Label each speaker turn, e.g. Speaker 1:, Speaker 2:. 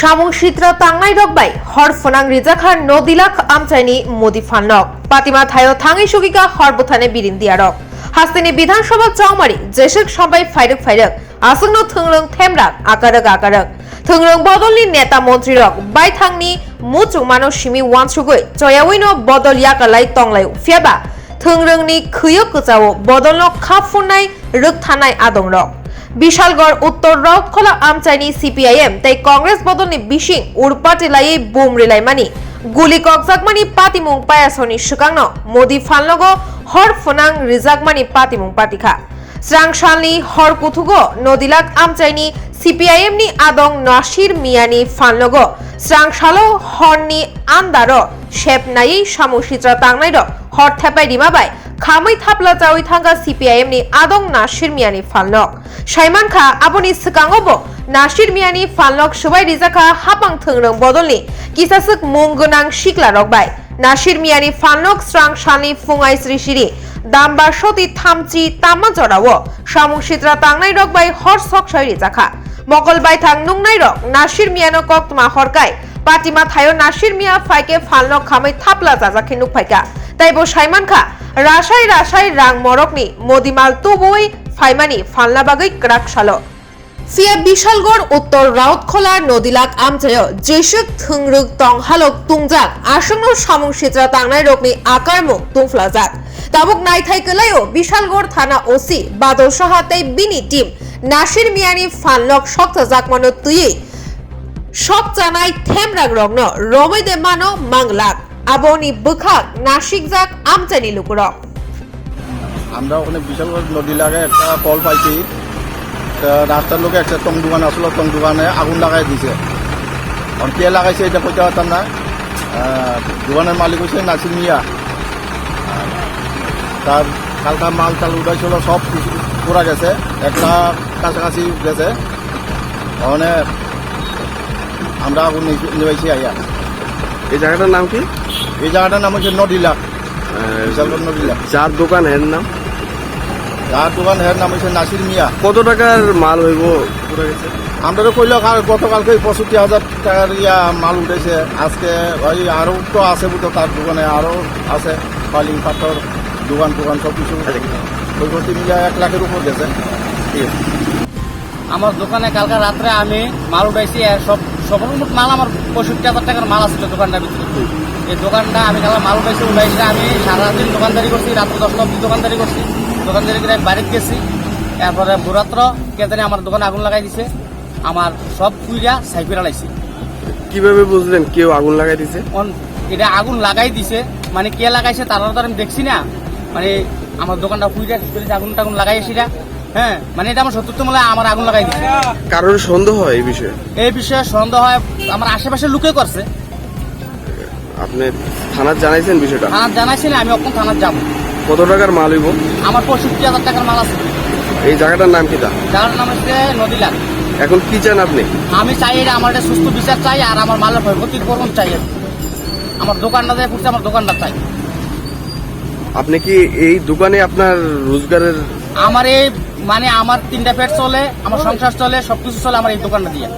Speaker 1: Shamung-Shitra Tangnai Rogbai, Hor Phalnok Rwjakkha Nodilak Amchaini Modi Phalnok, Patima Thayo Thangi Shugika Horbotane Birindiarok, Hastini Bidhan Sabha Chaumari, Jeshik Shabai Faidak, Asungno Themrangrog Akarak, Themrangrog Bodolni Neta Montri Rok, Bai Thangni, Mutu Mano Shimi Wansugoi, Joyawino Bodol Yakalai Tonglai, Fiaba, Themrangrogni Kuyokutao, Bodolno Kafunai, Ruktanai Adongrok. Bishalgarh উত্তর Rathkhola আমচাইনি CPIM তাই Congress বদলনি বিশিং উরপাটিলাই broom রিলাইমানি গুলি ককজাকমানি পাতিমুং পায়াসনি সুকাংন মোদি ফালনগ হর ফনাং রিজাকমানি পাতিমুং পাতিখা স্রাংশালনি হর কুথুগো নদিলাক আমচাইনি CPIM নি আদং নাসির মিয়ানি ফালনগ স্রাংশালো হরনি আন্দার শেপনাই সামুশিত্রা তাংনাইর হর থেপাই রিমাবাই খাमै थाप्ला चावै थांगा CPIM नि आदं नासिर मियानि फालनक साइमान खा आबनि सिगाङावबो नासिर मियानि फालनक सबाय रिजाखा हापां थोंरों बदलनि किसासुक मुं गोनां सिख्ला रगबाय नासिर मियानि फालनक स्रांशालनि फुङाइ श्रीशिरि दामबा सति थामचि तामा जरावो सामुंसित्रा तांनाय रगबाय हर सकचाय रिजाखा मकलबाय थां नुंनाय रग नासिर मियानो कक्तमा हरकाय पातिमा थायो नासिर मिया फाइके फालनक खामै थाप्ला जाजाखि नुफाइका ताइबो साइमान खा राशाय रां मरकनि मदिमाल तुबुई फाइमानि फालना बागै क्राक सालो फिया बिशालगढ़ उत्तर राउतखोला नदिलाक आमचाय जेसुक थोंरोग तंगहालक तुंजाक आसंनो सामुंसित्रा तांनाय रगनि आकारमुं तुंफ्लाजाक ताबुक नायथाय कलायो बिशालगढ़ थाना ओसि बादल साहाते बिनि टीम नासिर मियानि फालनक सकजाक मानो तुयै सकजानाय थेमरांग्रगनो रमैदे मानो मांगलाक আবনি বুখাক নাসিকজাক আমচানি লুকুরক
Speaker 2: আমরা ওখানে বিশালগড় নদী লাগে একটা কল পাইছি রাস্তার লোকে একটা টং দোকান আসলো টং দোকানে আগুন লাগাই দিছে আর কে লাগাইছে এটা কইতে পারতাম না দোকানের মালিক হচ্ছে নাসির মিয়া তার কালকা মাল চাল উঠাইছিল সব কিছু পুরা গেছে একটা কাছাকাছি গেছে ওখানে আমরা আগুন নিবাইছি আইয়া
Speaker 3: এই জায়গাটার নাম কি?
Speaker 2: এই জায়গাটার নাম হচ্ছে নদিলা বিশালগড় নদিলা।
Speaker 3: যার দোকান এর নাম?
Speaker 2: যার দোকান এর নাম হচ্ছে নাসির মিয়া।
Speaker 3: কত টাকার মাল হইব পুরো গেছে?
Speaker 2: আমরা তো কইল গতকালকে 65,000 টাকার মাল উঠেছে আজকে ওই আরো তো আছে বুঝতো তার দোকানে আরো আছে ফালিং পাথর দোকান সব কিছু ওই প্রতি মিলিয়ে 1 লাখের উপর গেছে।
Speaker 4: আমার দোকানে কালকে রাত্রে আমি মাল উঠাইছি সব মাল আমার 65,000 টাকার মাল আছে দোকানটার ভিতরে। এই দোকানটা আমি কালকে মাল উঠাইছি আমি সারাদিন দোকানদারি করছি, রাত্রে 10টা অবধি দোকানদারি করছি। দোকানদারি করে বাড়িতে গেছি, এরপরে ভোরাত্র কে জানি আমার দোকানে আগুন লাগাই দিছে, আমার সব কুইরা সাইফিরা লাইছি।
Speaker 3: কিভাবে বুঝলেন কেউ আগুন লাগাই দিছে?
Speaker 4: এটা আগুন লাগাই দিছে মানে কে লাগাইছে তারা তো আমি দেখছি না, মানে আমার দোকানটা কুইরা আগুন লাগাইছি না। হ্যাঁ, মানে এটা আমার সত্যি মনে হয় আমার আগুন লাগাই দিচ্ছে।
Speaker 3: কারোর সন্দেহ হয় এই বিষয়ে
Speaker 4: সন্দেহ হয় আমার আশেপাশে লুকে করছে।
Speaker 3: আপনি থানার জানাইছেন বিষয়টা?
Speaker 4: থানার জানাইছি না, আমি এখন থানার যাবো।
Speaker 3: কত টাকার মাল হইব?
Speaker 4: আমার 65,000 টাকার মাল আছে।
Speaker 3: এই জায়গাটার নাম কি?
Speaker 4: জায়গাটার নাম হচ্ছে নদিলা।
Speaker 3: এখন কি চান আপনি?
Speaker 4: আমি চাই এটা আমার একটা সুস্থ বিচার চাই, আর আমার মালের ক্ষতিপূরণ চাই। আমার দোকানটা দিয়ে পড়ছে, আমার দোকানটা চাই।
Speaker 3: আপনি কি এই দোকানে আপনার রোজগারের?
Speaker 4: আমার এই মানে আমার 3টা পেট চলে, আমার সংসার চলে, সবকিছু চলে আমার এই দোকানটা দিয়ে।